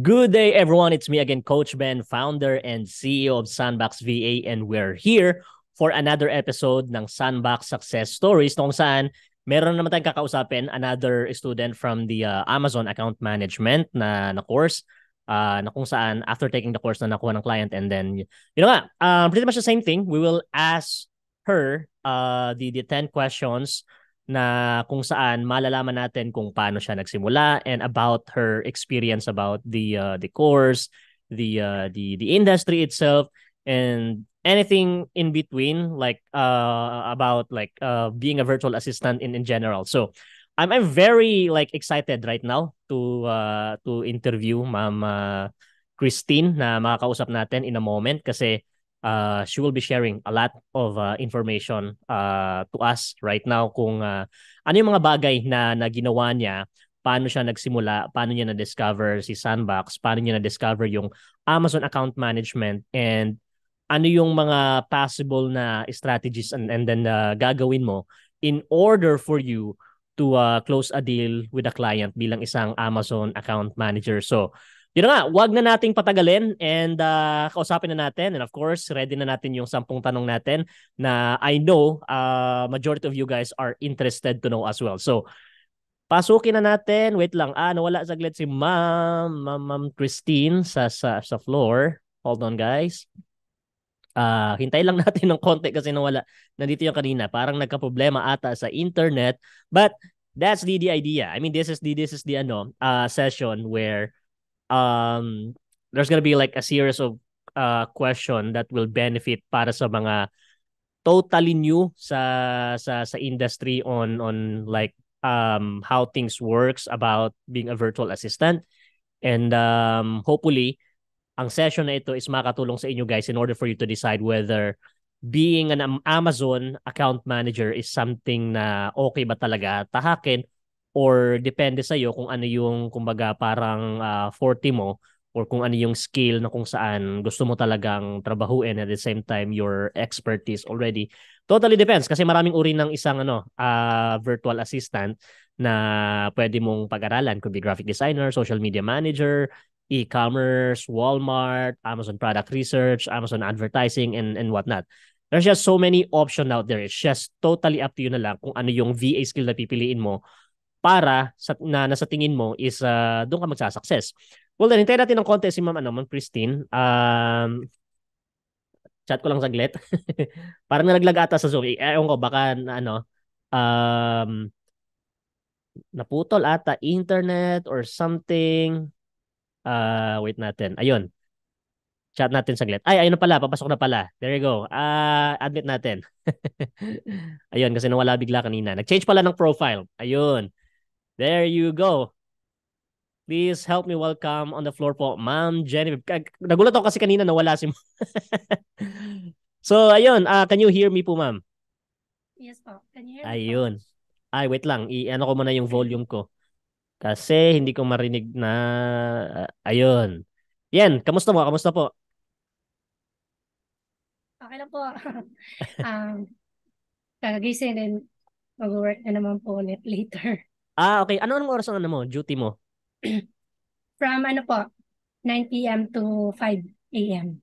Good day, everyone. It's me again, Coach Ben, founder and CEO of Sandbox VA, and we're here for another episode ng Sandbox Success Stories kung saan meron naman tayong kakausapin another student from the Amazon Account Management na course na kung saan after taking the course na nakuha ng client and then, pretty much the same thing. We will ask her the 10 questions na kung saan malalaman natin kung paano siya nagsimula and about her experience about the course, the industry itself, and anything in between, like about like being a virtual assistant in general. So I'm very like excited right now to interview Ma'am Christine na makakausap natin in a moment kasi she will be sharing a lot of information to us right now kung ano yung mga bagay na ginawa niya, paano siya nagsimula, paano niya na-discover si Sandbox, paano niya na-discover yung Amazon account management, and ano yung mga possible na strategies and then gagawin mo in order for you to close a deal with a client bilang isang Amazon account manager. So, yun na nga, wag na nating patagalin and kausapin na natin. And of course, ready na natin yung 10 tanong natin na I know majority of you guys are interested to know as well. So, pasukin na natin. Wait lang. Nawala saglit si Ma'am Christine sa floor. Hold on, guys. Hintay lang natin ng konti kasi nawala. Nandito yung kanina. Parang nagka-problema ata sa internet. But that's the idea. I mean, this is the session where there's gonna be like a series of question that will benefit para sa mga totally new sa industry on like how things works about being a virtual assistant, and hopefully ang session na ito is makatulong sa inyo guys in order for you to decide whether being an Amazon account manager is something na okay ba talaga tahakin, or depende sa iyo kung ano yung kumbaga parang forte mo, or kung ano yung skill na kung saan gusto mo talagang trabahuin at the same time your expertise already. Totally depends kasi maraming uri ng isang virtual assistant na pwede mong pag-aralan. Could be graphic designer, social media manager, e-commerce, Walmart, Amazon product research, Amazon advertising, and whatnot. There's just so many options out there. It's just totally up to you na lang kung ano yung VA skill na pipiliin mo para nasa tingin mo is doon ka magsasucess. Well, then, hintayin natin ng konti si Ma'am Christine. Chat ko lang saglit. Parang nalaglag ata sa Zoom. Ewan ko, baka um, naputol ata internet or something. Wait natin. Ayun. Chat natin saglit. Ay, ayun na pala. Papasok na pala. There you go. Admit natin. Ayun, kasi nawala bigla kanina. Nag-change pala ng profile. Ayun. There you go. Please help me welcome on the floor po, Ma'am Jennifer. Nagulat ako kasi kanina nawala si So, ayun. Can you hear me po, Ma'am? Yes po. Can you hear me po? Ayun. Ay, wait lang. I-ano ko muna yung volume ko. Kasi hindi ko marinig na... ayun. Yan. Kamusta mo? Kamusta po? Okay lang po. Kakagising din mag-work na naman po ulit later. Okay. Anong oras ang duty mo? From po, 9 p.m. to 5 a.m.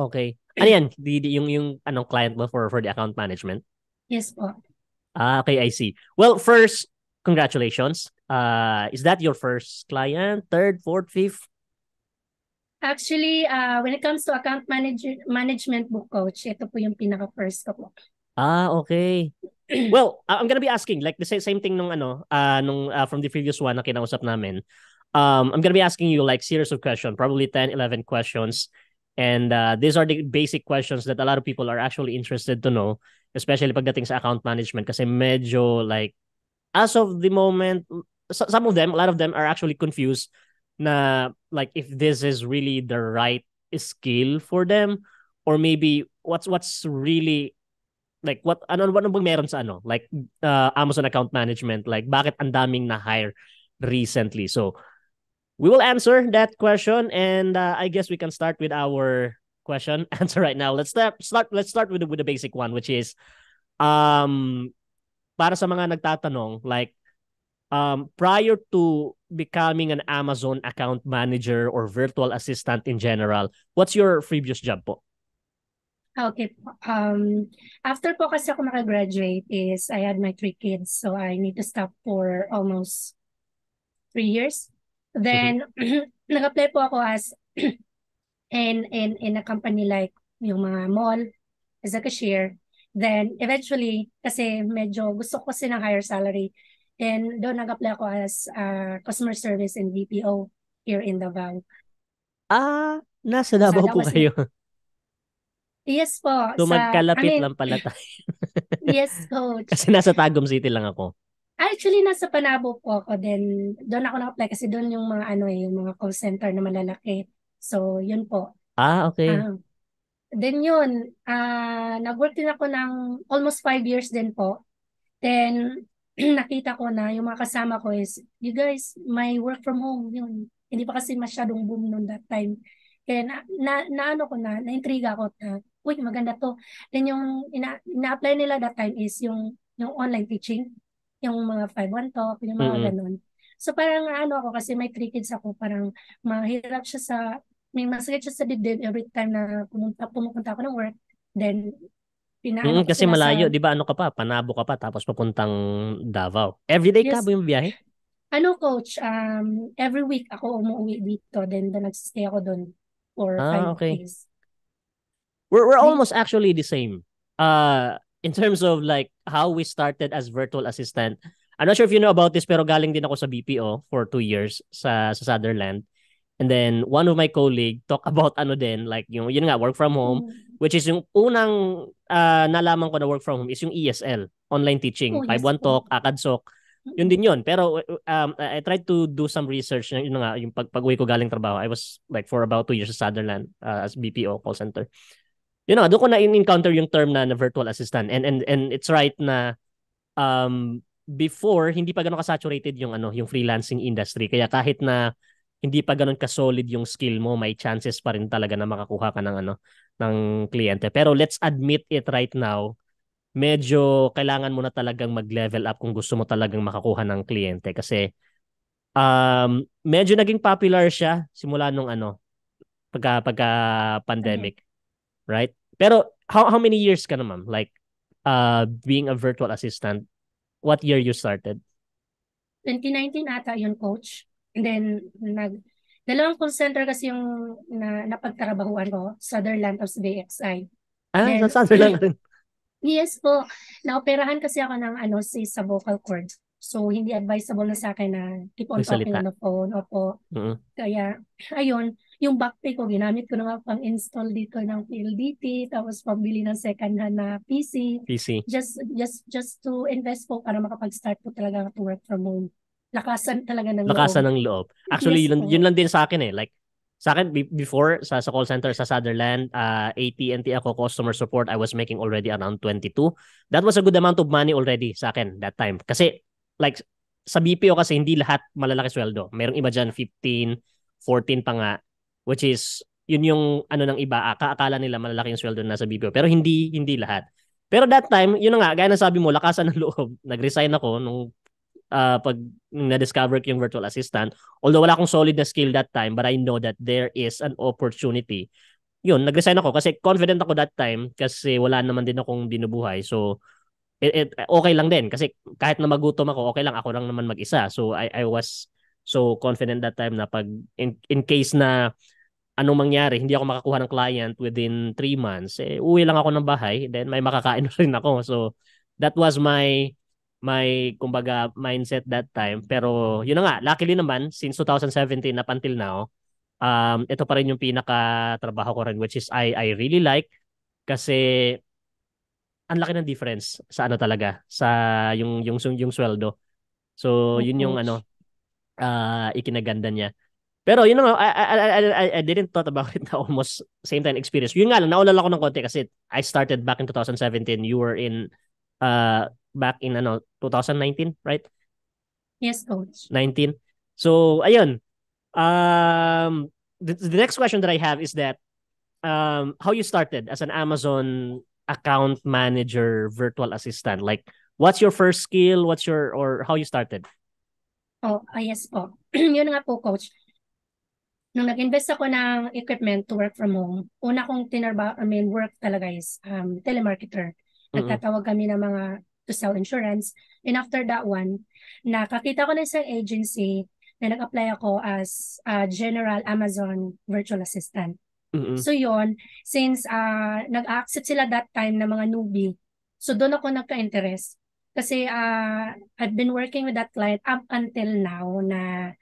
Okay. Ano yan? Yung anong client mo for the account management? Yes po. Okay, I see. Well, first, congratulations. Is that your first client? Third, fourth, fifth? Actually, when it comes to management book coach, ito po yung pinaka-first ko po. Okay. Well, I'm gonna be asking like the same thing nung from the previous one na kinausap namin. I'm gonna be asking you like series of questions, probably 10, 11 questions. And these are the basic questions that a lot of people are actually interested to know, especially pagdating sa account management kasi medyo like as of the moment, some of them, a lot of them are actually confused na like if this is really the right skill for them, or maybe what's really like ano bang meron sa like Amazon account management, like bakit ang daming na hire recently. So we will answer that question, and I guess we can start with our question answer right now. Let's start with the basic one, which is um para sa mga nagtatanong like prior to becoming an Amazon account manager or virtual assistant in general, what's your previous job po? Okay po. After po kasi ako makagraduate is I had my 3 kids. So I need to stop for almost 3 years. Then, nag-apply po ako as in a company like yung mga mall as a cashier. Then, eventually, kasi medyo gusto ko kasi ng higher salary. And doon nag-apply ako as customer service in BPO here in Davao. Nasa Davao Sada po kasi, kayo. yes po, So I magkalapit mean, lang pala tayo. yes, coach. Kasi nasa Tagum City lang ako. Actually, nasa Panabo po ako. Then, doon ako na-apply kasi doon yung mga yung mga call center na malalaki. So, yun po. Okay. Ah, then yun, nag-work din ako ng almost 5 years din po. Then, nakita ko na yung mga kasama ko is, you guys, may work from home, yun. Hindi pa kasi masyadong boom noon that time. Kaya na ano ko na-intriga ko na, uy, maganda to. Then yung ina-apply nila that time is yung online teaching, yung mga 5-1 talk, yung mga ganun. So parang ano ako kasi may 3 kids ako, parang mahirap siya may masakit siya sa dibdib every time na pumupunta ako ng work. Then, pinaano ko Kasi sila malayo, sa, 'di ba? Ano ka pa? Panabo ka pa tapos papuntang Davao. Everyday ka yes, ba yung biyahe? ano coach, every week ako umuwi dito, then nagsistay ako doon for five Okay. days. We're Then, almost actually the same. In terms of like how we started as virtual assistant. I'm not sure if you know about this pero galing din ako sa BPO for 2 years sa Sutherland. And then one of my colleague talk about ano din like yun nga work from home, which is yung unang nalaman ko na work from home is yung ESL, online teaching, oh yes 5-1 po. talk, ACADSOC. Yun din yun. Pero I tried to do some research yun nga yung pag-uwi ko galing trabaho. I was like for about 2 years sa Sutherland as BPO call center. Doon ko na-encounter yung term na virtual assistant. And it's right na before hindi pa ganoon ka-saturated yung freelancing industry. Kaya kahit na hindi pa ganoon ka-solid yung skill mo, may chances pa rin talaga na makakuha ka ng kliyente. Pero let's admit it right now, medyo kailangan mo na talagang mag-level up kung gusto mo talagang makakuha ng kliyente kasi medyo naging popular siya simula nung pagka pandemic. Right? Pero how many years ka na, ma'am? Like being a virtual assistant, what year you started? 2019 ata yun, coach. And then, dalawang call center kasi yung napagtrabahuan ko, Sutherland of BXI. Sa Then, Sutherland rin. yes po, naoperahan kasi ako ng sa vocal cords. So, hindi advisable na sa akin na keep on talking Magsalita. on the phone. Opo. Kaya, ayun, yung backpay ko, ginamit ko na nga pang-install dito ng PLDT, tapos pambili ng second-hand na PC. PC. Just to invest po para makapag-start po talaga to work from home. Lakasan talaga ng Lakasan loob. ng loob. Actually, Yes yun po. lang din sa akin eh. Like, sa akin, before, sa call center sa Sutherland, AT&T ako, customer support, I was making already around 22. That was a good amount of money already sa akin that time. Kasi, like, sa BPO kasi hindi lahat malalaki sweldo. Merong iba dyan, 15, 14 pa nga, which is, yun yung ng iba, akala nila malalaki yung sweldo na sa BPO. Pero hindi lahat. Pero that time, yun nga, gaya ng sabi mo, lakasan ng loob. Nag-resign ako nung pag na-discover ko yung virtual assistant. Although wala akong solid na skill that time, but I know that there is an opportunity. Yun, nag-resign ako kasi confident ako that time kasi wala naman din akong binubuhay. So, okay lang din kasi kahit na magutom ako, okay lang. Ako lang naman mag-isa. So, I was so confident that time na pag in case na anong mangyari, hindi ako makakuha ng client within 3 months, uwi lang ako ng bahay, then may makakain rin ako. So, that was my kumbaga mindset that time. Pero yun na nga, luckily naman since 2017 up until now, ito pa rin yung pinaka trabaho ko rin, which is I really like kasi ang laki ng difference sa talaga sa yung sweldo. So Oh, yun yung coach. ikinaganda niya. Pero yun na nga, I didn't thought about it na almost same time experience. Yun nga lang, naulala ko ng konti kasi I started back in 2017. You were in back in 2019, right? Yes, coach. 19. So, ayun. The next question that I have is that how you started as an Amazon account manager virtual assistant. Like, what's your first skill? Or how you started? Yes po. Yun nga po, coach. Nung nag-invest ako ng equipment to work from home, una kong work talaga is telemarketer. Mm-mm. Nagtatawag kami ng mga to sell insurance. And after that one, nakakita ko na isang agency na nag-apply ako as General Amazon Virtual Assistant. Mm-mm. So yon, since nag-accept sila that time ng mga newbie, so doon ako nagka-interest. Kasi I've been working with that client up until now na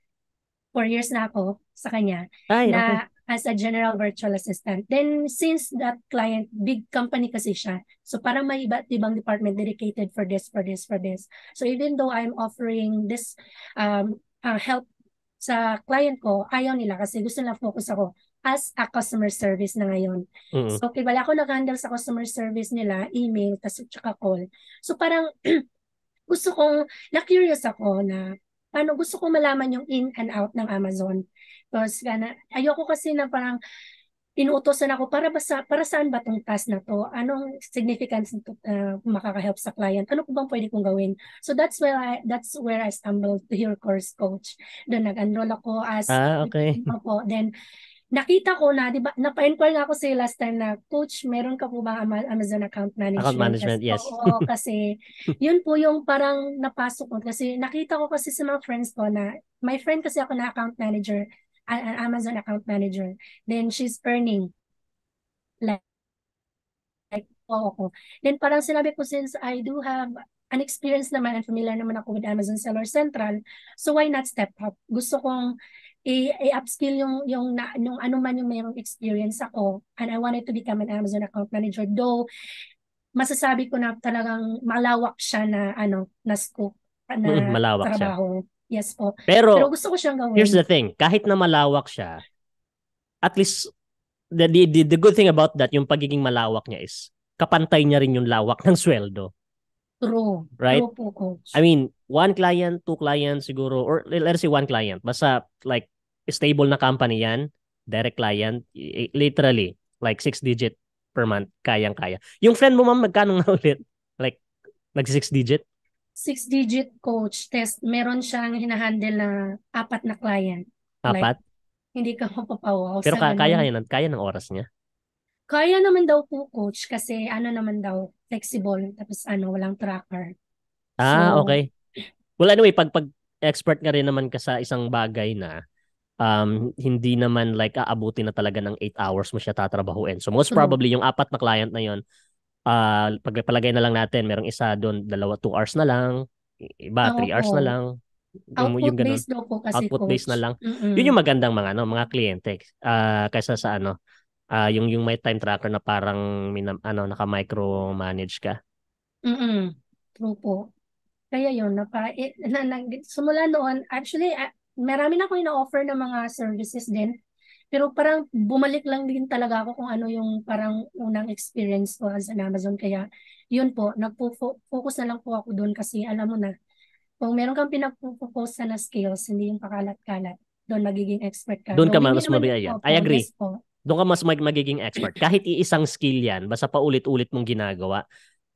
4 years na ako sa kanya Ay, okay. na as a general virtual assistant. Then since that client, big company kasi siya. So parang may iba't ibang department dedicated for this, for this, for this. So even though I'm offering this help sa client ko, ayaw nila kasi gusto nila focus ako as a customer service na ngayon. Mm-mm. So, wala ako nag-handle sa customer service nila, email, tas tsaka call. So, parang gusto kong, na-curious ako na paano gusto ko malaman yung in and out ng Amazon. Because ayoko kasi na parang inuutosan ako para saan ba tong task na to? Anong significance nito makaka-help sa client? Ano po bang pwede kong gawin? So that's where I stumbled to your course, coach. Doon nag-enroll ako as Okay. po. Then nakita ko na, di ba, napa-inquire nga ako sa last time na, coach, meron ka po bang Amazon account Account management? Kasi, management, yes. oo, kasi yun po yung parang napasok ko. Kasi nakita ko kasi sa mga friends ko na, my friend kasi ako na account manager, an Amazon account manager. Then she's earning like, ako. Then parang sinabi ko, since I do have an experience naman and familiar naman ako with Amazon Seller Central, so why not step up? Gusto kong i-upskill yung ano man yung mayroong experience ako, and I wanted to become an Amazon account manager, though masasabi ko na talagang malawak siya na na scope na Malawak siya. trabaho. Yes po. Pero Pero gusto ko siyang here's gawin. the thing, kahit na malawak siya, at least the good thing about that, yung pagiging malawak niya is kapantay niya rin yung lawak ng sweldo, True. right? True po, coach. I mean, one client, two clients siguro, or let's say one client. Basta like stable na company yan, direct client, literally like 6 digit per month, kayang-kaya. Yung friend mo ma'am, magkano nga ulit? Like, nag-6 digit? 6-digit coach test, meron siyang hinahandle na 4 na client. Like, Apat? hindi ka mapapawaw Pero sa kaya, ganun. kaya ng oras niya. Kaya naman daw po, coach, kasi naman daw, flexible, tapos walang tracker. So, Okay. Well, anyway, pag expert ka rin naman ka sa isang bagay na hindi naman like aabutin na talaga ng 8 hours mo siya tatrabahuin. So most true. probably yung apat na client na yon, pagpalagay na lang natin, merong isa doon, 2 hours na lang, iba 3 hours na Opo. lang, yung ganun. Output-based daw po kasi, Output based na coach. lang. Yun Mm-mm. yung magandang mga kliyente kaysa sa yung may time tracker na parang naka-micromanage ka. Mm-mm. True po. Kaya yun, simula noon, actually, marami na ako ina-offer ng mga services din. Pero parang bumalik lang din talaga ako kung ano yung parang unang experience ko as an Amazon. Kaya yun po, nagpo-focus na lang po ako doon kasi alam mo na, kung meron kang pinag-focus na skills, hindi yung pakalat-kalat, doon magiging expert ka. Doon ka Though hindi mas naman, mabigayan. I opo, agree. yes po. Doon ka mas magiging expert. Kahit iisang skill yan, basta paulit-ulit mong ginagawa,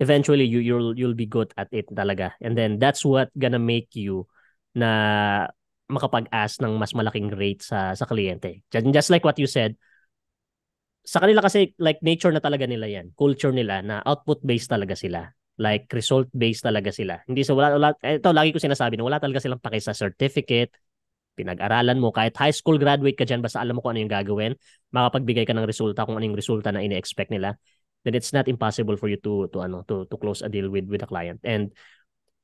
eventually you'll be good at it talaga. And then that's what gonna make you na makapag-ask ng mas malaking rate sa kliyente. Just like what you said, sa kanila kasi like nature na talaga nila yan. Culture nila na output-based talaga sila. Like result-based talaga sila. Hindi ito lagi ko sinasabi na wala talaga silang pake sa certificate, pinag-aralan mo, kahit high school graduate ka dyan, basta alam mo kung ano yung gagawin, makapagbigay ka ng resulta kung ano yung resulta na ini-expect nila, then it's not impossible for you to close a deal with a client. And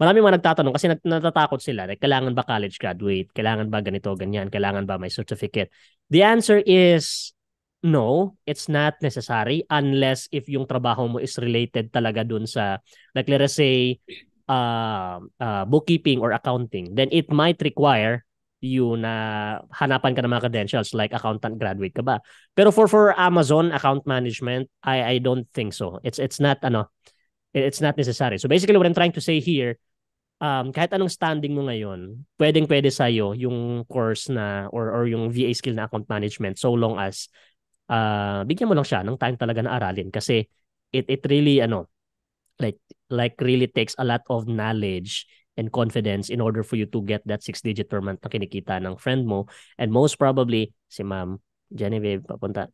maraming mga nagtatanong kasi natatakot sila, like kailangan ba college graduate, kailangan ba ganito, ganyan, kailangan ba may certificate. The answer is no, it's not necessary unless if yung trabaho mo is related talaga dun sa, like let's say, bookkeeping or accounting, then it might require you na hanapan ka ng mga credentials like accountant graduate ka ba. Pero for Amazon account management, I don't think so. It's not necessary. So basically what I'm trying to say here, kahit anong standing mo ngayon, pwedeng-pwede sa'yo yung course na or yung VA skill na account management so long as bigyan mo lang siya ng time talaga na aralin kasi it really like really takes a lot of knowledge and confidence in order for you to get that 6-digit per month na kinikita ng friend mo. And most probably, si Ma'am Genevieve, papunta.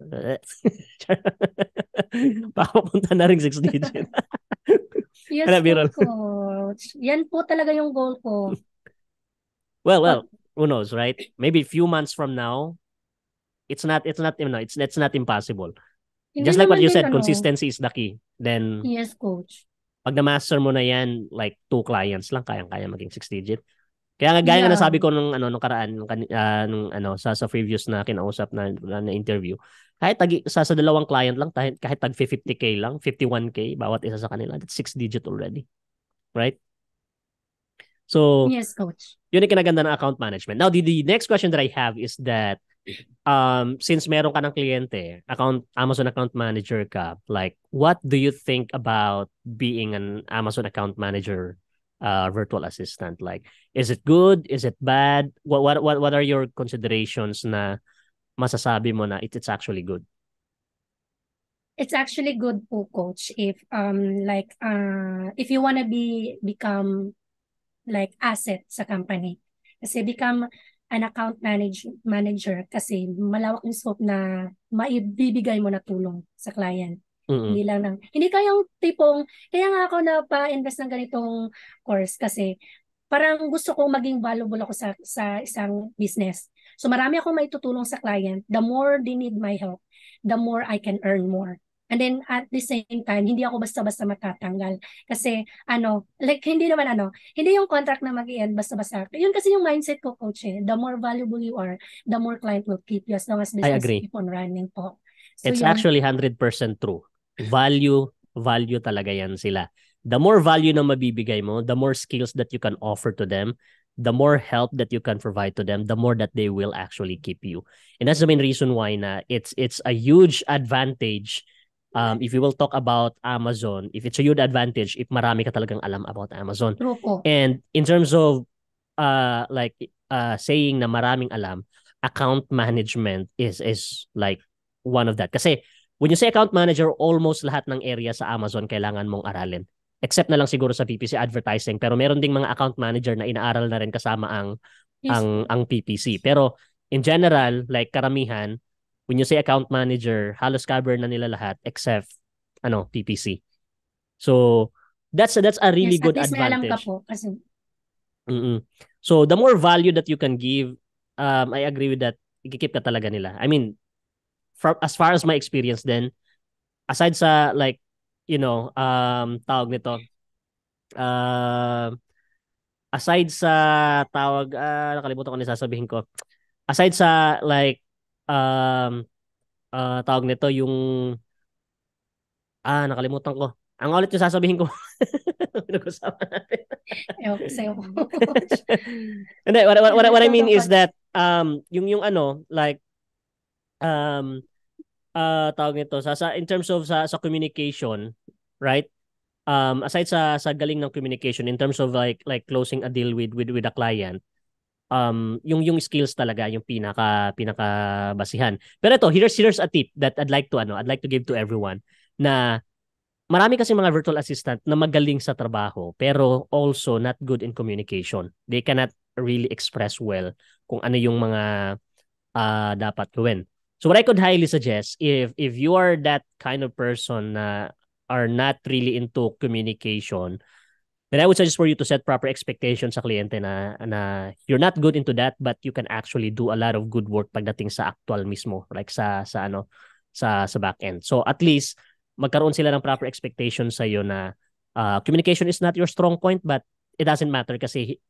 Papunta na rin 6-digit. Yes po, coach. Yan po talaga yung goal ko. Well, who knows, right? Maybe a few months from now, it's not impossible. Hindi Just like what naman you din, said, consistency is the key. Then, yes, coach. pag na-master mo na yan, like 2 clients lang, kayang-kaya maging 6-digit. Kaya nga, gaya nga Yeah. nasabi ko nung karaan, sa previous na kinausap na interview, kahit sa 2 client lang, kahit tag 50K lang, 51K, bawat isa sa kanila, that's 6-digit already. Right? So, yes, coach. Yun yung kinaganda ng account management. Now, the next question that I have is that, since meron ka ng kliyente, Amazon account manager ka, like, what do you think about being an Amazon account manager virtual assistant? Like, is it good? Is it bad? What are your considerations na masasabi mo na it's actually good? It's actually good po, coach, if if you wanna become like asset sa company. Kasi become an account manager kasi malawak yung scope na maibibigay mo na tulong sa client. Mm-hmm. Hindi kayang tipong, kaya nga ako na pa-invest ng ganitong course kasi parang gusto kong maging valuable ako sa isang business. So marami akong maitutulong sa client. The more they need my help, the more I can earn more. And then at the same time, hindi ako basta-basta matatanggal. Kasi hindi yung contract na mag-i-end basta-basta. Yun kasi yung mindset ko, coach. The more valuable you are, the more client will keep you as long as business keep on running po. So it's actually 100% true. Value talaga yan sila. The more value na mabibigay mo, the more skills that you can offer to them, the more help that you can provide to them, the more that they will actually keep you. And that's the main reason why na it's a huge advantage. If you will talk about Amazon, if it's a huge advantage, if marami ka talagang alam about Amazon. True po. And in terms of saying na maraming alam, account management is like one of that. Kasi when you say account manager, almost lahat ng area sa Amazon kailangan mong aralin. Except na lang siguro sa PPC advertising, pero meron ding mga account manager na inaaral na rin kasama ang PPC. Pero in general, like karamihan, when you say account manager, halos cover na nila lahat except PPC. So that's a really good advantage. May alam ka po kasi. So the more value that you can give, I agree with that. Ikikip ka talaga nila. I mean, as far as my experience then, aside sa like, tawag nito, aside sa tawag, nakalimutan ko na sasabihin ko. Aside sa like, tawag nito yung, nakalimutan ko. Ang ulit yung sasabihin ko. Pinag-usapan natin. And then, what I mean is that, yung like, tawag nito in terms of sa communication, right? Aside sa galing ng communication in terms of like closing a deal with a client, yung skills talaga yung pinaka basihan. Pero ito, here's a tip that I'd like to give to everyone na marami kasi mga virtual assistant na magaling sa trabaho pero also not good in communication. They cannot really express well kung ano yung mga dapat gawin. So what I could highly suggest, if you are that kind of person na are not really into communication, then I would suggest for you to set proper expectations sa kliyente na you're not good into that but you can actually do a lot of good work pagdating sa actual mismo, like sa back end. So at least magkaroon sila ng proper expectations sa iyo na communication is not your strong point but it doesn't matter kasi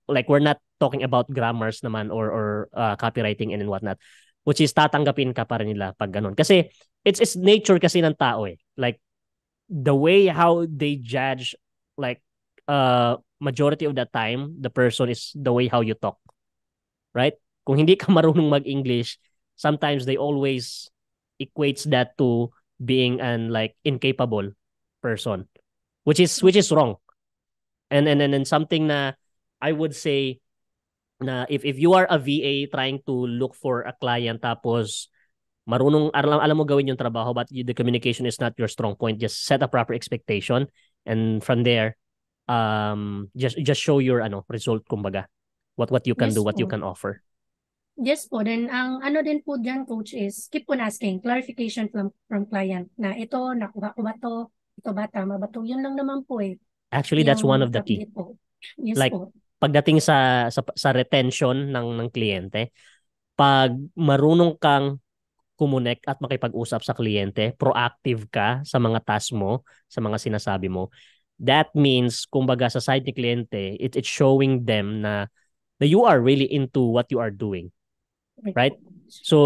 like we're not talking about grammars naman or copywriting and whatnot, which is tatanggapin ka pa rin nila pag ganun. Kasi it's nature kasi ng tao eh. Like the way how they judge, like majority of the time the person is the way how you talk, right? Kung hindi ka marunong mag-English, sometimes they always equates that to being an like incapable person, which is wrong. And something na I would say na if you are a VA trying to look for a client tapos marunong alam mo gawin yung trabaho but the communication is not your strong point, just set a proper expectation and from there just show your result, kumbaga. What you can Yes do, what you po. can offer. Yes po. Then, ang ano din po dyan, coach, is keep on asking, clarification from client na ito, nakuha ko ba to? Ito ba, tama ba to? Yun lang naman po eh. Actually, that's one Yung of the key. update po. Yes Like, po. pagdating sa retention ng kliyente, pag marunong kang kumunek at makipag-usap sa kliyente, proactive ka sa mga task mo, sa mga sinasabi mo, that means, kumbaga sa side ni kliyente, it's showing them na you are really into what you are doing. Right Right? po. So,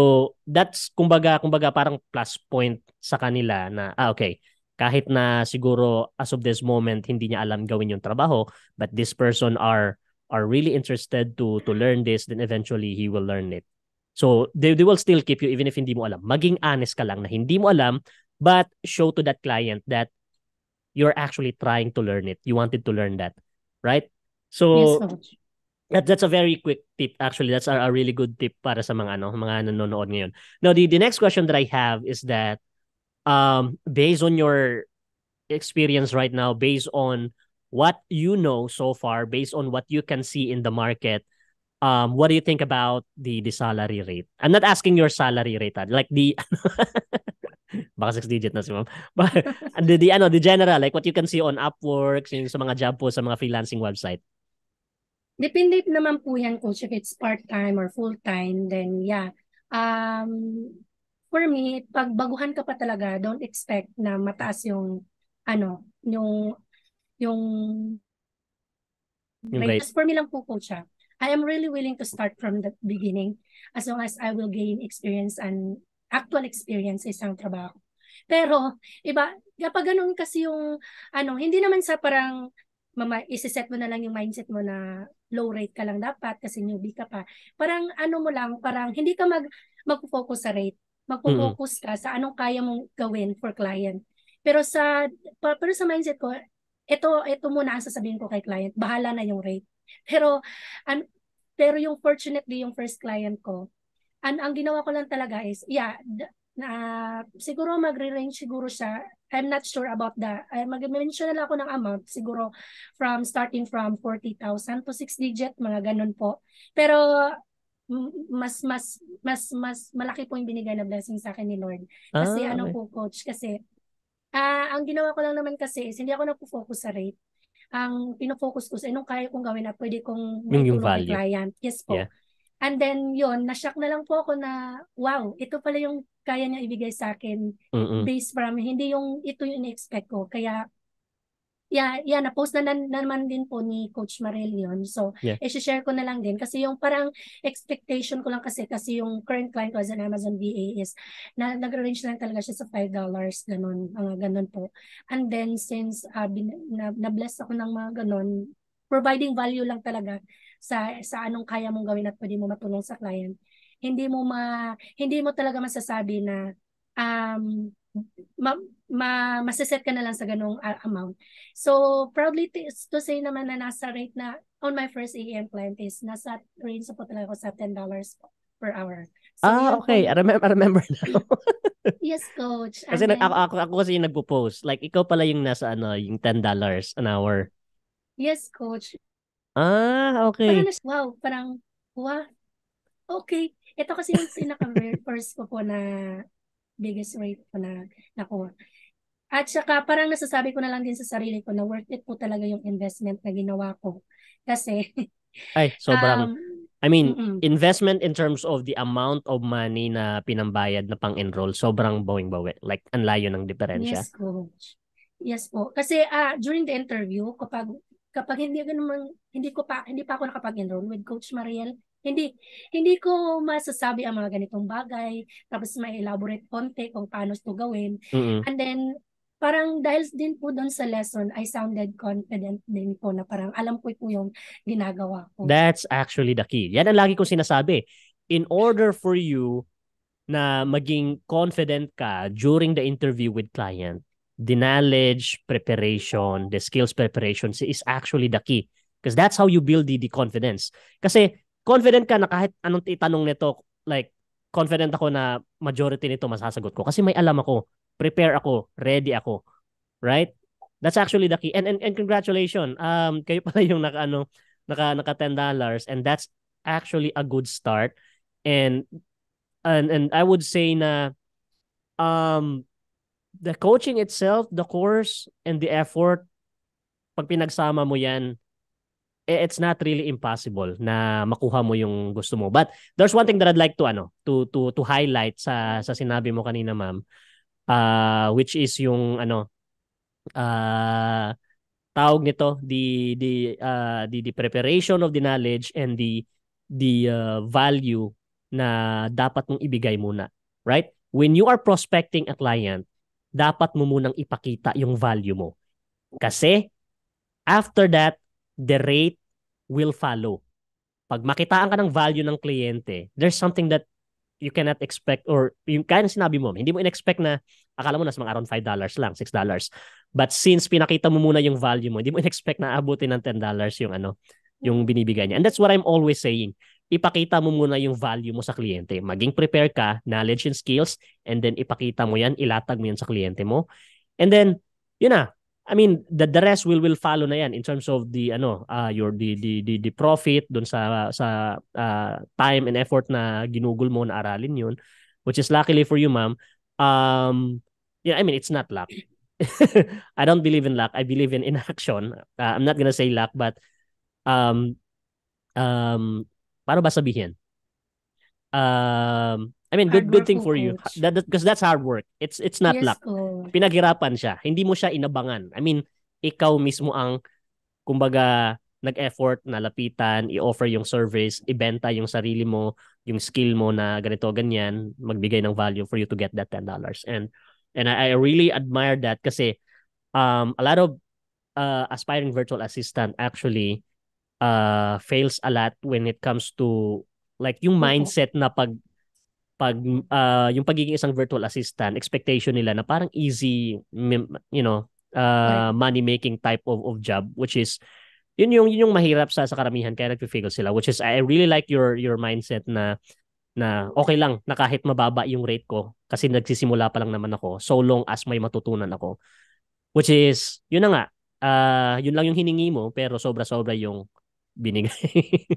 that's kumbaga parang plus point sa kanila na, okay, kahit na siguro as of this moment, hindi niya alam gawin yung trabaho, but this person are really interested to learn this, then eventually he will learn it. So, they will still keep you even if hindi mo alam. Maging honest ka lang na hindi mo alam, but show to that client that you're actually trying to learn it. You wanted to learn that. Right? Yes, So, coach. that's a very quick tip. Actually, that's a really good tip para sa mga nanonood ngayon. Now, the next question that I have is that based on your experience right now, based on what you know so far, based on what you can see in the market, what do you think about the salary rate? I'm not asking your salary rate, like the baka 6 digit na si ma'am. But the general, like what you can see on Upwork, yung sa mga job po sa mga freelancing website. Depende naman po yan, coach, if it's part-time or full-time, then yeah. For me, pag baguhan ka pa talaga, don't expect na mataas yung, yung Yung rate. rate. As for me lang po, coach, I am really willing to start from the beginning as long as I will gain experience and actual experience sa isang trabaho. Pero, iba, kapag ganun kasi yung, hindi naman sa parang, isiset mo na lang yung mindset mo na low rate ka lang dapat kasi newbie ka pa. Parang mo lang, parang hindi ka mag-focus sa rate. Mm-mm. Mag-focus ka sa anong kaya mong gawin for client. Pero sa mindset ko, ito muna ang sasabihin ko kay client, bahala na yung rate. Pero, an, pero yung fortunately, yung first client ko, ang ginawa ko lang talaga is, siguro magre-range siguro siya. I'm not sure about mag-mention na lang ako ng amount, siguro starting from 40,000 to 6 digit, mga ganun po. Pero, mas malaki po yung binigay na blessing sa akin ni Lord. Kasi Okay. po, coach, kasi ang ginawa ko lang naman kasi is hindi ako nagpo-focus sa rate. Ang pino-focus ko sa anong kaya kong gawin na pwede kong Yung maitulong kay value. client. Yes po. Yeah. And then yun, na-shock na lang po ako na, wow, ito pala yung kaya niya ibigay sa akin Mm-mm. based from, hindi ito yung in-expect ko. Kaya, na-post na naman din po ni Coach Marel yun. So, Yeah. i-share ko na lang din. Kasi yung parang expectation ko lang kasi yung current client ko as an Amazon VA is, nag-range lang talaga siya sa $5, ganun, mga ganun po. And then, since na-bless ako ng mga ganun, providing value lang talaga sa anong kaya mong gawin at pwede mo matulong sa client. Hindi mo talaga masasabi na um, masaset ka na lang sa ganong amount. So, proudly to say naman na nasa rate na on my first AM client is nasa range po talaga ko sa $10 per hour. So, Okay. I remember now. Yes, coach. Kasi And then, ako kasi yung nagpo-post. Like, ikaw pala yung nasa yung $10 an hour. yes, coach. Okay. Wow, parang, wow, okay. Ito kasi yung pinaka-first ko po na biggest rate ko na nakuha. At saka parang nasasabi ko na lang din sa sarili ko na worth it po talaga yung investment na ginawa ko. Kasi, Ay, sobrang, um, I mean, mm-mm. investment in terms of the amount of money na pinambayad na pang-enroll, sobrang bawing-bawi. Like, ang layo ng diferensya. Yes, coach. Yes po. Kasi during the interview, kapag hindi pa ako nakapag-enroll with Coach Mariel, hindi ko masasabi ang mga ganitong bagay, tapos may elaborate konti kung paano ito gawin. Mm-mm. And then parang dahil din po doon sa lesson, I sounded confident din po na parang alam ko po yung ginagawa ko. That's actually the key. Yan ang lagi kong sinasabi. In order for you na maging confident ka during the interview with client, the knowledge preparation, the skills preparation is actually the key. Because that's how you build the confidence. Kasi confident ka na kahit anong itanong nito, like, confident ako na majority nito masasagot ko. Kasi may alam ako, prepare ako, ready ako. Right? That's actually the key. And congratulations. Kayo pala yung naka $10, and that's actually a good start. And I would say na um the coaching itself, the course and the effort, pag pinagsama mo yan, it's not really impossible na makuha mo yung gusto mo. But there's one thing that I'd like to to highlight sa sinabi mo kanina, ma'am. Which is yung uh tawag nito, the preparation of the knowledge and the value na dapat mong ibigay muna, right? When you are prospecting a client, dapat mo munang ipakita yung value mo. Kasi after that, the rate will follow. Pag makitaan ka ng value ng kliyente, there's something that you cannot expect, or yung kaya na sinabi mo, hindi mo in-expect na akala mo nasa mga around $5 lang, $6. But since pinakita mo muna yung value mo, hindi mo in-expect na abutin ng $10 yung yung binibigay niya. And that's what I'm always saying. Ipakita mo muna yung value mo sa kliyente. Maging prepare ka, knowledge and skills, and then ipakita mo yan, ilatag mo yan sa kliyente mo. And then, yun na. I mean, the rest will follow na yan in terms of the the profit dun sa time and effort na ginugol mo na aralin yun, which is luckily for you, ma'am. Yeah, I mean, it's not luck. I don't believe in luck. I believe in action. I'm not gonna say luck, but um paano ba sabihin? I mean, good thing for you. Because that's hard work. It's not luck. Pinaghirapan siya. Hindi mo siya inabangan. I mean, ikaw mismo ang kumbaga nag-effort na lapitan, i-offer yung service, ibenta yung sarili mo, yung skill mo na ganito ganyan, magbigay ng value for you to get that $10. And I really admire that kasi a lot of aspiring virtual assistant actually fails a lot when it comes to like yung mindset na pag yung pagiging isang virtual assistant, expectation nila na parang easy, money making type of job, which is yun yung mahirap sa karamihan kaya nagfi-fail sila, which is I really like your mindset na okay lang na kahit mababa yung rate ko kasi nagsisimula pa lang naman ako, so long as may matutunan ako, which is yun na nga, yun lang yung hiningi mo pero sobra-sobra yung binigay.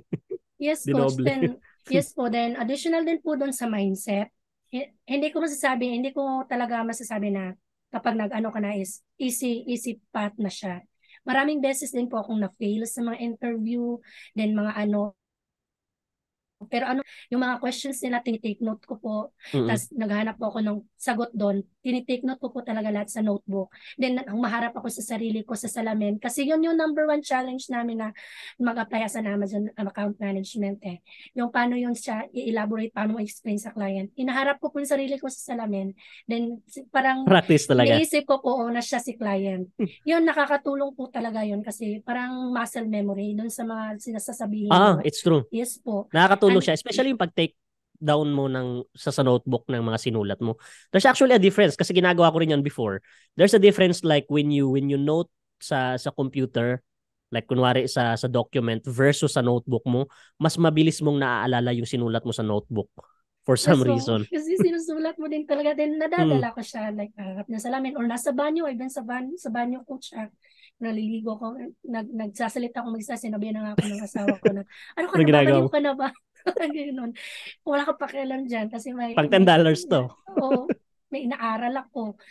Yes, Coach. Then, yes po, then additional din po doon sa mindset. Hindi ko talaga masasabi na kapag nag-ano ka na is easy path na siya. Maraming beses din po akong na-fail sa mga interview, then mga pero yung mga questions nila, tinitake note ko po. Tapos naghahanap po ako ng sagot doon. Tinitake note ko po talaga lahat sa notebook. Then humaharap ako sa sarili ko sa salamin. Kasi yun yung number one challenge namin na mag-apply sa Amazon account management eh. Yung paano yun siya i-elaborate, paano i-explain sa client. Inaharap ko po yung sarili ko sa salamin. Then parang practice talaga. Iniisip ko po na siya si client. Yun, nakakatulong po talaga yun kasi parang muscle memory doon sa mga sinasasabihin mo. It's true. Yes po. Nakakatulong siya, especially yung pag-take down mo sa notebook ng mga sinulat mo. There's actually a difference kasi ginagawa ko rin yan before. There's a difference like when you note sa computer, like kunwari sa document versus sa notebook mo, mas mabilis mong naaalala yung sinulat mo sa notebook for some reason. Kasi sinusulat mo din talaga, din nadadala ko siya like harap na salamin or nasa banyo, even sa banyo ko siya. Naliligo ko, nagsasalita ko mag-isa, sinabihan na nga ako ng asawa ko na, ano ka na ba, baliw ka na ba? Ganun. Wala ka pakialam dyan kasi may... Pang $10 to. Oo, may inaaral ako.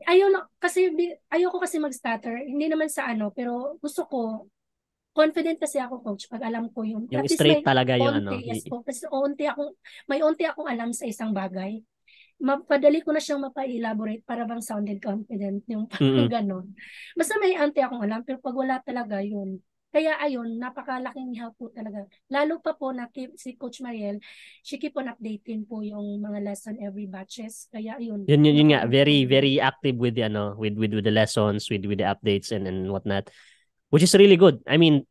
Ayoko kasi mag-stutter. Hindi naman sa pero gusto ko, confident kasi ako, coach, pag alam ko yung straight talaga yung Yes po, kasi may onti akong alam sa isang bagay. Mapadali ko na siyang mapa-elaborate para bang sounded confident yung parang ganon. Basta may onti akong alam, pero pag wala talaga yun. Kaya ayun, napakalaking help po talaga. Lalo pa po na si Coach Mariel, she keep on updating po yung mga lesson every batches. Kaya ayun. Yun nga, very very active with the with the lessons, with the updates and whatnot, which is really good. I mean,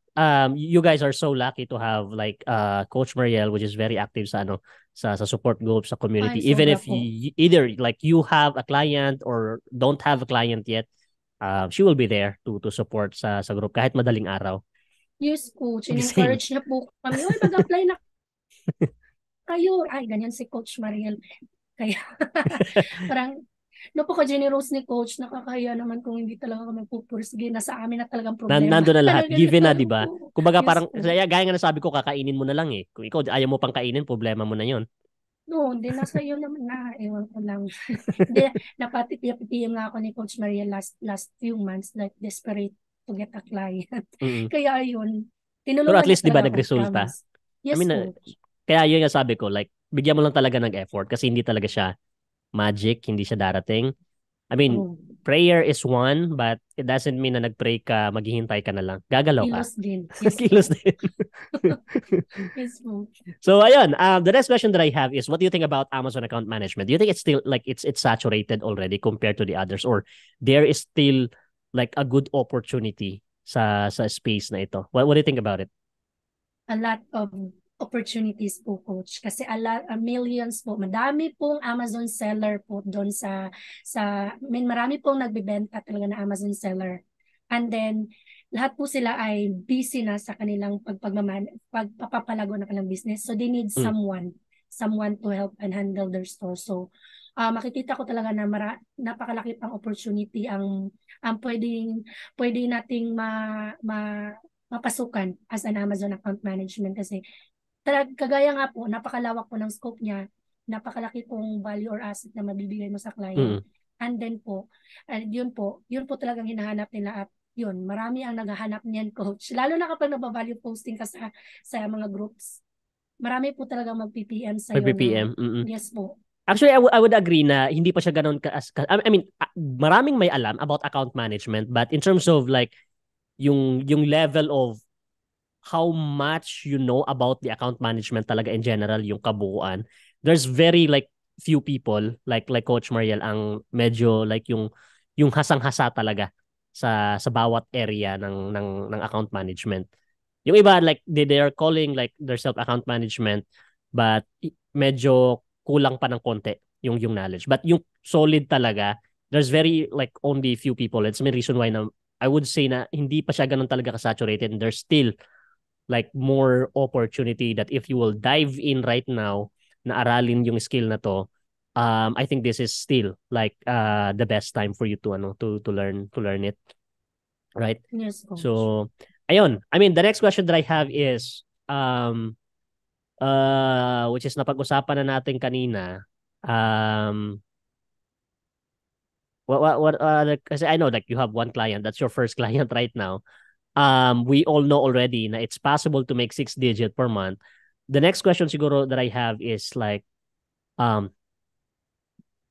you guys are so lucky to have like Coach Mariel, which is very active sa sa support group sa community. Even if either like you have a client or don't have a client yet, she will be there to support sa group kahit madaling araw. Yes, Coach. Encourage niya po kami. Oy, mag-apply na kayo. Ay, ganyan si Coach Mariel. Kaya parang Napaka-generous ni coach. Nakakahiya naman kung hindi talaga kami pupursige. Nasa amin na talagang problema. Nandun na lahat. Talaga Given na, lang. di ba? Kumbaga Yes parang, po. gaya nga nasabi ko, kakainin mo na lang eh. Kung ikaw ayaw mo pang kainin, problema mo na yon. No, hindi nasa iyo naman na. Ewan ko lang. Hindi, napatipiyam nga ako ni Coach Maria last few months, like desperate to get a client. Mm. Kaya yun, Pero at tinulungan niya least, di ba, talaga ako, nagresulta? promise. I Yes, mean, Coach. kaya yun nga sabi ko, like, bigyan mo lang talaga ng effort kasi hindi talaga siya magic, hindi siya darating. I mean, Oh, prayer is one, but it doesn't mean na nag-pray ka, maghihintay ka na lang. Gagalaw ka. kilos din. Yes Kilos po. din. Yes po. So, ayun, the next question that I have is, what do you think about Amazon account management? Do you think it's still, like, it's saturated already compared to the others, or there is still, like, a good opportunity sa space na ito? What do you think about it? A lot of opportunities po, Coach. Kasi millions po. Madami pong Amazon seller po doon marami pong nagbebenta talaga na Amazon seller. And then, lahat po sila ay busy na sa kanilang pagpapalago ng kanilang business. So, they need Mm. someone to help and handle their store. So, makikita ko talaga na napakalaki pang opportunity ang pwede nating mapasukan as an Amazon account management kasi kagaya nga po, napakalawak po ng scope niya, napakalaki pong value or asset na mabibigay mo sa client. Mm. And then po, yun po talagang hinahanap nila at yun, marami ang naghahanap niyan, coach. Lalo na kapag nabavalue posting ka sa mga groups. Marami po talaga mag-PPM sa'yo na, PPM. Mm. yes po. Actually, I would agree na hindi pa siya ganun I mean, maraming may alam about account management, but in terms of like yung level of how much you know about the account management talaga in general, yung kabuuan, there's very like few people like Coach Mariel ang medyo like yung hasang-hasa talaga sa bawat area ng account management. Yung iba like they are calling like their self account management, but medyo kulang pa ng konti yung knowledge. But yung solid talaga, there's very like only few people. It's the reason why na I would say na hindi pa siya ganun talaga ka-saturated, and there's still like more opportunity that if you will dive in right now na aralin yung skill na to, I think this is still like the best time for you to learn it, right? Yes, coach. So ayun, I mean the next question that I have is which is napag-usapan na natin kanina. Kasi I know like you have one client, that's your first client right now. We all know already na it's possible to make 6 digit per month. The next question siguro that I have is like um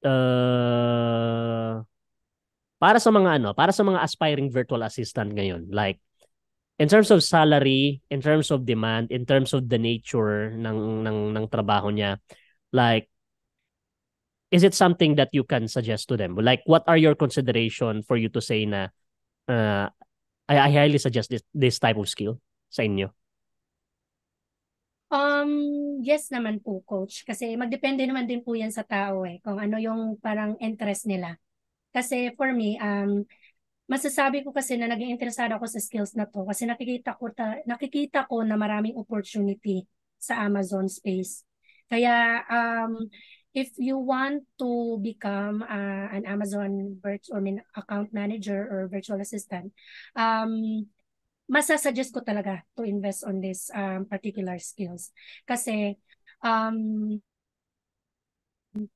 uh para sa mga aspiring virtual assistant ngayon, like in terms of salary, in terms of demand, in terms of the nature ng trabaho niya, like is it something that you can suggest to them? Like what are your consideration for you to say na uh, I highly suggest this type of skill sa inyo? Yes naman po, coach. Kasi magdepende naman din po yan sa tao kung ano yung parang interest nila. Kasi for me, masasabi ko kasi na naging interesado ako sa skills na to kasi nakikita ko na maraming opportunity sa Amazon space. Kaya if you want to become an Amazon account manager or virtual assistant, masasuggest ko talaga to invest on this particular skills. Kasi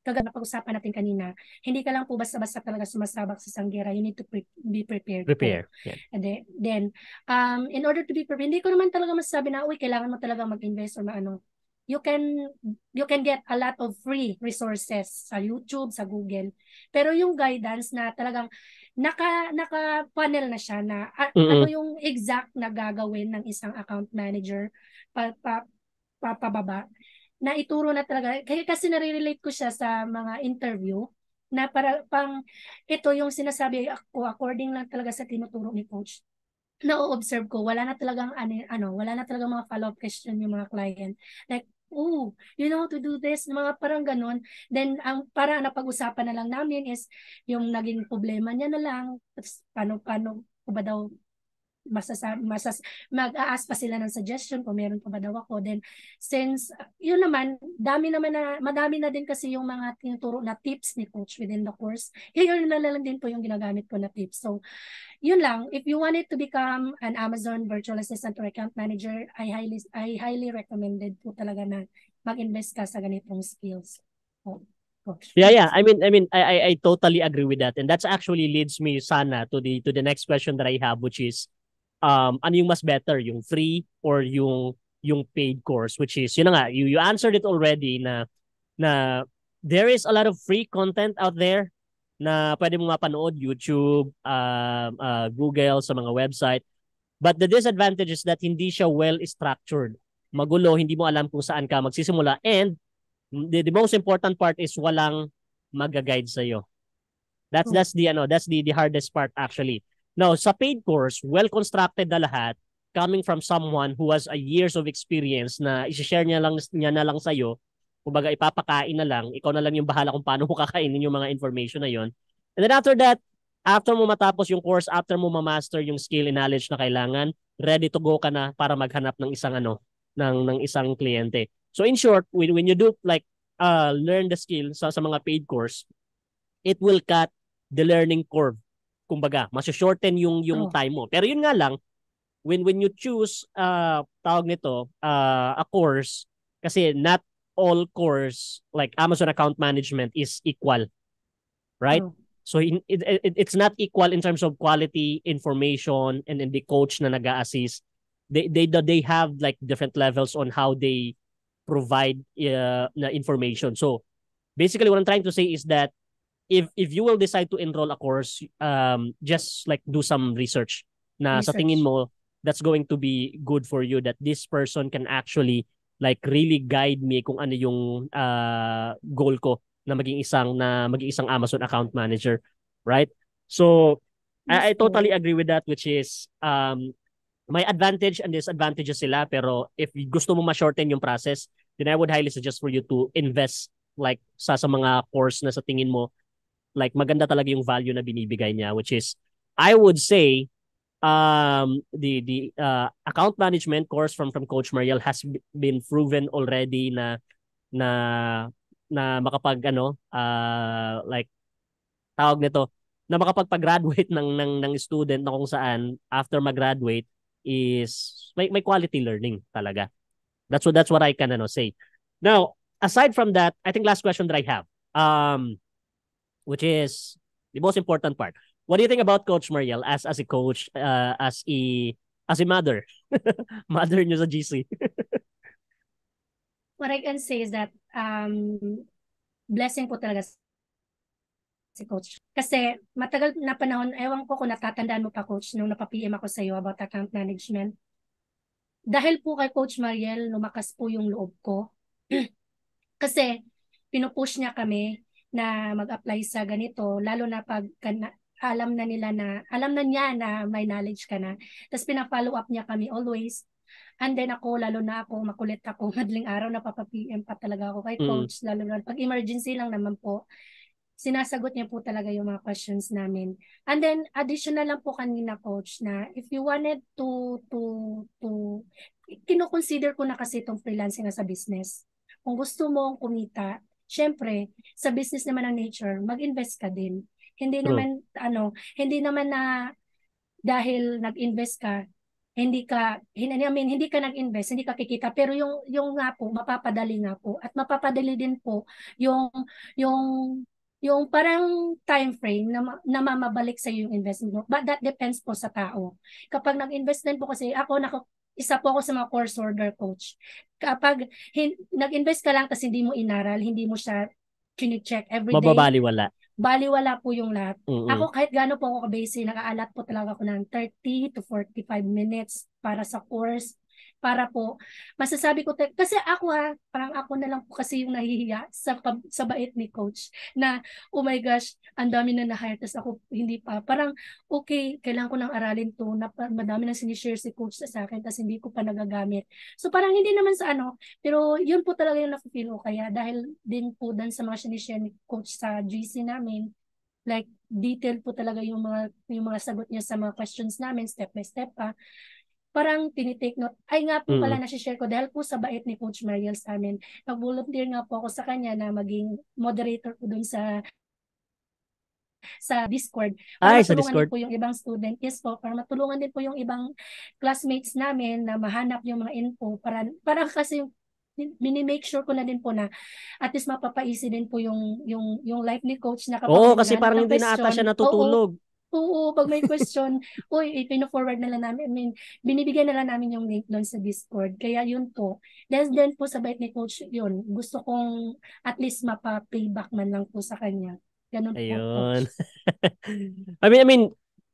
kagaya na pag-usapan natin kanina, hindi ka lang po basta-basta talaga sumasabak sa sanggera. You need to be prepared po. Prepare. Yeah. And then in order to be prepared, hindi ko naman talaga masasabi na, uy, kailangan mo talaga mag-invest or maano. You can get a lot of free resources sa YouTube, sa Google. Pero yung guidance na talagang naka-panel na siya na ano yung exact na gagawin ng isang account manager pababa na ituro na talaga. Kasi nare-relate ko siya sa mga interview na ito yung sinasabi ako according lang talaga sa tinuturo ni coach. Na-observe ko, wala na talagang wala na talagang mga follow-up question yung mga client. Like, oh, you know how to do this, mga parang ganun. Then, ang parang napag-usapan na lang namin is yung naging problema niya na lang, paano ko ba daw mag-a-ask pa sila ng suggestion kung meron pa ba daw ako. Then, since, yun naman, madami na din kasi yung mga tinuturo na tips ni coach within the course. Yun na lang din po yung ginagamit ko na tips. So, yun lang. If you wanted to become an Amazon virtual assistant or account manager, I highly recommended po talaga na mag-invest ka sa ganitong skills. Oh, coach. Yeah. I totally agree with that. And that's actually leads me sana to the next question that I have, which is ano yung mas better, yung free or yung paid course, which is yun na nga, you answered it already na there is a lot of free content out there na pwede mo mapanood, YouTube, Google, sa mga website. But the disadvantage is that hindi siya well structured. Magulo, hindi mo alam kung saan ka magsisimula, and the most important part is walang mag-guide sa iyo. That's the hardest part actually. Now, sa paid course, well constructed na lahat, coming from someone who has a years of experience na i-share niya na lang sa iyo. Kumbaga ipapakain na lang, ikaw na lang yung bahala kung paano mo kakainin yung mga information na yon. And then after that, after mo matapos yung course, after mo ma-master yung skill and knowledge na kailangan, ready to go ka na para maghanap ng isang ng isang kliyente. So in short, when you do like learn the skill sa mga paid course, it will cut the learning curve. Kumbaga, mas-shorten yung time mo. Pero yun nga lang, when you choose tawag nito, a course, kasi not all course like Amazon account management is equal. Right? So it's not equal in terms of quality information and the coach na nag-a-assist. They have like different levels on how they provide na information. So basically what I'm trying to say is that if you will decide to enroll a course, just like do some research na sa tingin mo that's going to be good for you, that this person can actually like really guide me kung ano yung goal ko na maging isang Amazon account manager, right? So I totally agree with that, which is may advantage and disadvantages sila, pero if gusto mo ma-shorten yung process, then I would highly suggest for you to invest like sa mga course na sa tingin mo like maganda talaga yung value na binibigay niya, which is I would say the account management course from Coach Mariel has been proven already na makapag like tawag nito, na makapagpa-graduate ng student na kung saan after mag-graduate is may quality learning talaga. That's what I can say. Now, aside from that, I think last question that I have, which is the most important part. What do you think about Coach Mariel as a coach, as a mother, mother niyo sa GC? What I can say is that blessing po talaga si coach. Kasi matagal na panahon, ewan ko kung natatandaan mo pa coach, nung napa-PM ako sa iyo about account management. Dahil po kay Coach Mariel, lumakas po yung loob ko. Kasi pinupush niya kami na mag-apply sa ganito, lalo na pag alam na niya na may knowledge ka na. Tapos pina-follow up niya kami always. And then lalo na ako, makulit ako, madaling araw napapa-PM pa talaga ako kay coach, lalo na pag emergency lang naman po. Sinasagot niya po talaga yung mga questions namin. And then, additional lang po kanina, coach, na if you wanted to kino-consider ko na kasi itong freelancing na sa business. Kung gusto mong kumita, syempre, sa business naman ng nature, mag-invest ka din. Hindi naman na dahil nag-invest ka, hindi ka nag-invest, hindi ka kikita, pero yung nga po, mapapadali nga po. At mapapadali din po yung parang time frame na mamabalik sa yung investment mo. But that depends po sa tao. Kapag nag-invest din po kasi isa po ako sa mga course holder coach. Kapag nag-invest ka lang tapos hindi mo inaral, hindi mo siya chine-check every day. Mababaliwala. Baliwala po yung lahat. Ako kahit gaano po ako kabase, nag-aalat po talaga ako ng 30 to 45 minutes para sa course. Para po, masasabi ko, kasi parang ako na lang po kasi yung nahihiya sa bait ni coach na, oh my gosh, ang dami na na-hire, tapos ako hindi pa. Parang, okay, kailangan ko nang aralin to, na madami nang sinishare si coach sa akin, tapos hindi ko pa nagagamit. So parang hindi naman sa pero yun po talaga yung nafe-feel ko. Kaya dahil din po dan sa mga sinishare ni coach sa GC namin, like, detailed po talaga yung mga sagot niya sa mga questions namin, step by step pa. Parang tinitake note. Ay nga po pala, nasi-share ko dahil po sa bait ni Coach Mariel sa amin. Nag-volunteer nga po ako sa kanya na maging moderator ko dun sa Discord para Ay, sa matulungan din Discord. po yung ibang student. Yes po, para matulungan din po yung ibang classmates namin na mahanap yung mga info para kasi yung mini-make sure ko na din po na at least mapapaisi din po yung life ni coach na kapag Oo, may kasi naghahanap parang ng hindi na ata question, siya oo, natutulog. oo, pag may question, pino-forward na lang namin. I mean, binibigyan na lang namin yung link doon sa Discord. Kaya yun po. Dahil din po sa bait ni coach, yun. Gusto kong at least mapa-payback man lang po sa kanya. Ganun po, Ayun. coach. I mean,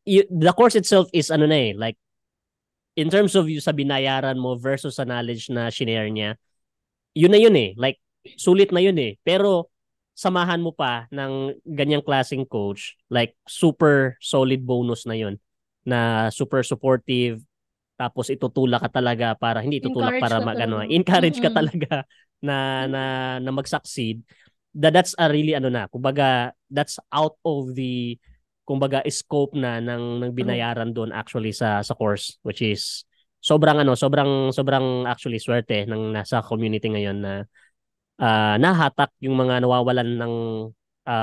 the course itself is ano na like, in terms of sa binayaran mo versus sa knowledge na shinare niya, yun na yun Like, sulit na yun Pero, samahan mo pa ng ganyang klaseng coach, like, super solid bonus na yun. Na super supportive, tapos itutulak ka talaga para, hindi itutulak Encourage para ka talaga. encourage ka Mm-mm. talaga na mag-succeed. That's a really, kumbaga, that's out of the, kumbaga, scope na ng True. binayaran doon actually sa course, which is sobrang actually swerte ng nasa community ngayon na nahatak yung mga nawawalan ng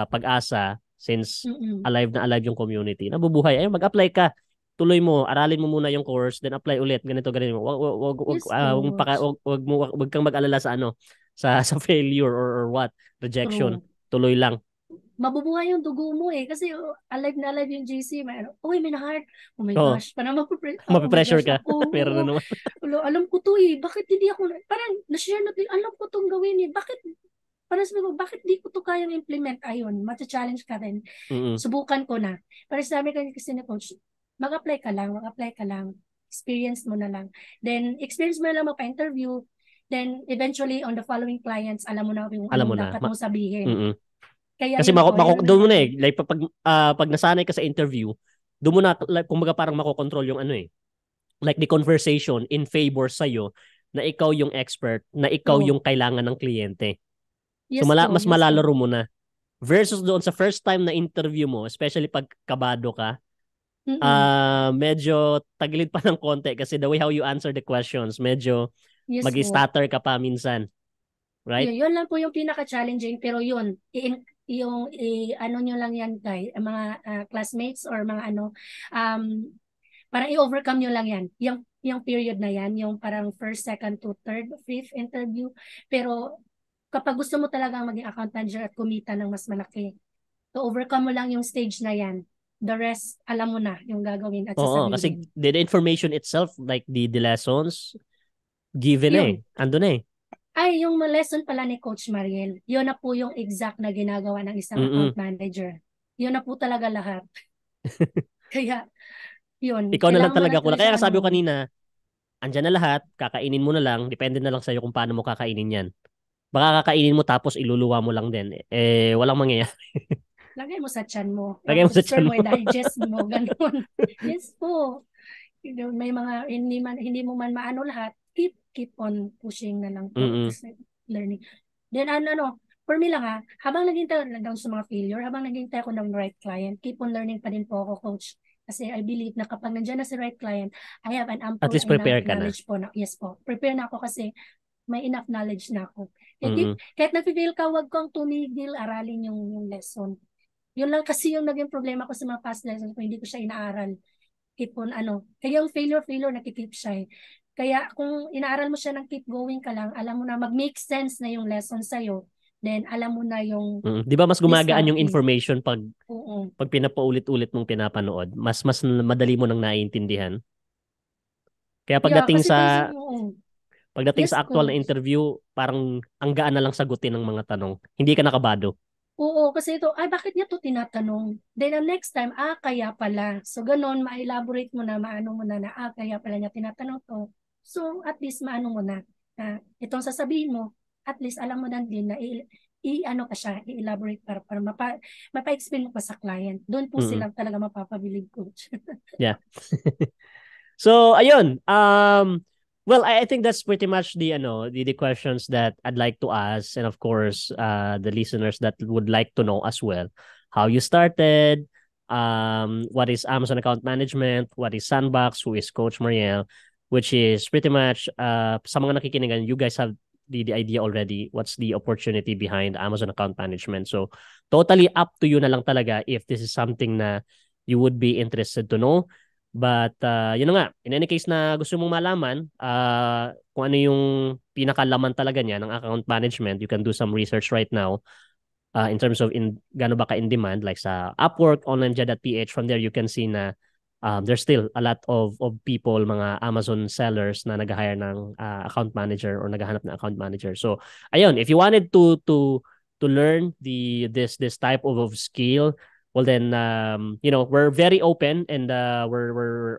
pag-asa since Mm-mm. alive yung community. Nabubuhay. Ayun, mag-apply ka. Tuloy mo, aralin mo muna yung course, then apply ulit. Ganito. Yes, coach. Wag kang mag-alala sa sa failure or what, rejection. True. Tuloy lang. Mabubuhay yung dugo mo kasi alive na alive yung GC. Uy, may na-heart. Oh my Oo, gosh. Parang oh my mapipressure gosh. ka. Meron na Ako, naman. alam ko to Bakit hindi ako, parang na-share natin, alam ko tong gawin Bakit, parang sabi ko, bakit di ko to kayang implement? Ayun, matcha-challenge ka rin. Mm-mm. Subukan ko na. Parang sabi kasi ni coach, mag-apply ka lang. Experience mo na lang. Then, experience mo na lang magpa-interview. Then, eventually, on the following clients, alam mo na yung Alam mo anong na. dapat mong sabihin. Mm-mm. Kaya Kasi yun po, yun ang doon mo na nangyari. like pag nasanay ka sa interview, doon mo na like, kumbaga parang makokontrol yung like the conversation in favor sa na ikaw yung expert, na ikaw True. yung kailangan ng kliyente. So Yes po, mas yes po. malalaro mo na versus doon sa first time na interview mo, especially pag kabado ka, Mm-mm. medyo tagilid pa ng konti kasi the way how you answer the questions, medyo Yes po. mag-stutter ka pa minsan. Right? Yun lang po yung pinaka-challenging. Pero yun, ano nyo lang yan, guys, mga classmates or mga um, parang i-overcome nyo lang yan. Yung period na yan, yung parang first, second to third, fifth interview. Pero kapag gusto mo talagang maging account manager at kumita ng mas malaki, to overcome mo lang yung stage na yan. The rest, alam mo na yung gagawin at Oo, kasi sasabihin. the information itself, like the lessons, given Yun. Ando na Ay, yung lesson pala ni Coach Mariel, yun na po yung exact na ginagawa ng isang account Mm-mm. manager. Yun na po talaga lahat. Kaya, yun, Ikaw na lang kailangan mo talaga lang kulang. talaga Kaya sabi ko kanina, andyan na lahat, kakainin mo na lang, depende na lang sa'yo kung paano mo kakainin yan. Baka kakainin mo tapos iluluwa mo lang din. Walang mangyayari. lagay mo sa tiyan mo, Lagay mo sa absorb tiyan mo, mo. i-digest mo, ganun. Yes po. May mga, hindi mo man maano lahat, keep on pushing na lang po, Mm-mm. kasi learning. Then, for me lang habang naghintay lang sa mga failure, habang naghintay ako ng right client, keep on learning pa din po ako, coach. Kasi I believe na kapag nandiyan na si right client, I have an At ample least enough prepare ka na. knowledge po na, yes po, prepare na ako kasi may enough knowledge na ako. Mm-mm. Kahit nag-fail ka, wag kang tumigil, aralin yung lesson. Yun lang kasi yung naging problema ko sa mga past lessons ko, hindi ko siya inaaral. Keep on kaya yung failure, nakikip siya Kaya kung inaaral mo siya ng keep going ka lang, alam mo na mag-make sense na yung lesson sa'yo, then alam mo na yung Mm-mm. Di ba mas gumagaan yung discarte. information Oo. pag pinapaulit-ulit mong pinapanood? Mas madali mo nang naiintindihan. Kaya Yeah, kasi oo. pagdating Yes, sa actual na coach. interview, parang ang gaan na lang sagutin ng mga tanong. Hindi ka nakabado. Oo, kasi ito, ay bakit niya to tinatanong? Then the next time, kaya pala. So ganun, ma-elaborate mo na, maano mo na kaya pala niya tinatanong to. So at least maano mo na, itong sasabihin mo, at least alam mo na din na i-ano ka siya, i-elaborate para mapa-explain mo pa sa client. Doon po Mm-mm. silang talaga mapapabilib, coach. Yeah. So, ayun. Well, I think that's pretty much the questions that I'd like to ask, and of course, the listeners that would like to know as well how you started, what is Amazon account management, what is Sandbox, who is Coach Mariel, which is pretty much sa mga nakikinigan, you guys have the idea already what's the opportunity behind Amazon account management. So totally up to you na lang talaga if this is something na you would be interested to know. But yun na nga, in any case na gusto mong malaman kung ano yung pinakalaman talaga niya ng account management, you can do some research right now in terms of gaano ba ka in demand, like sa Upwork, onlinejad.ph. From there you can see na there's still a lot of people, mga Amazon sellers na nag-hire ng account manager or naghahanap ng account manager. So ayun, if you wanted to learn this type of skill, well then we're very open, and we're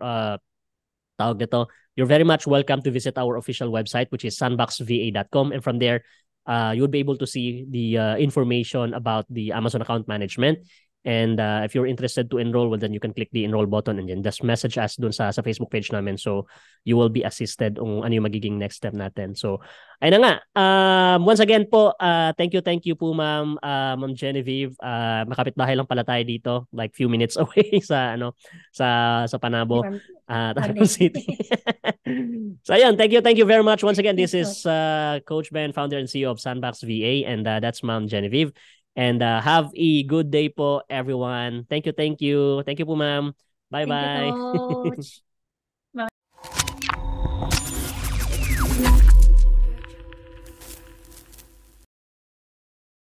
tawag nito, you're very much welcome to visit our official website, which is sandboxva.com, and from there you'll be able to see the information about the Amazon account management. And if you're interested to enroll, well, then you can click the enroll button and then just message us dun sa Facebook page namin. So you will be assisted kung ano yung magiging next step natin. So ayun na nga. Once again po, thank you po Ma'am Genevieve. Makapit-bahay lang pala tayo dito, like few minutes away sa Panabo, Taram City. So ayun, thank you very much. Once again, this is Coach Ben, founder and CEO of Sandbox VA, and that's Ma'am Genevieve. And have a good day po, everyone. Thank you. Thank you po, ma'am. Bye-bye. Thank you, Coach.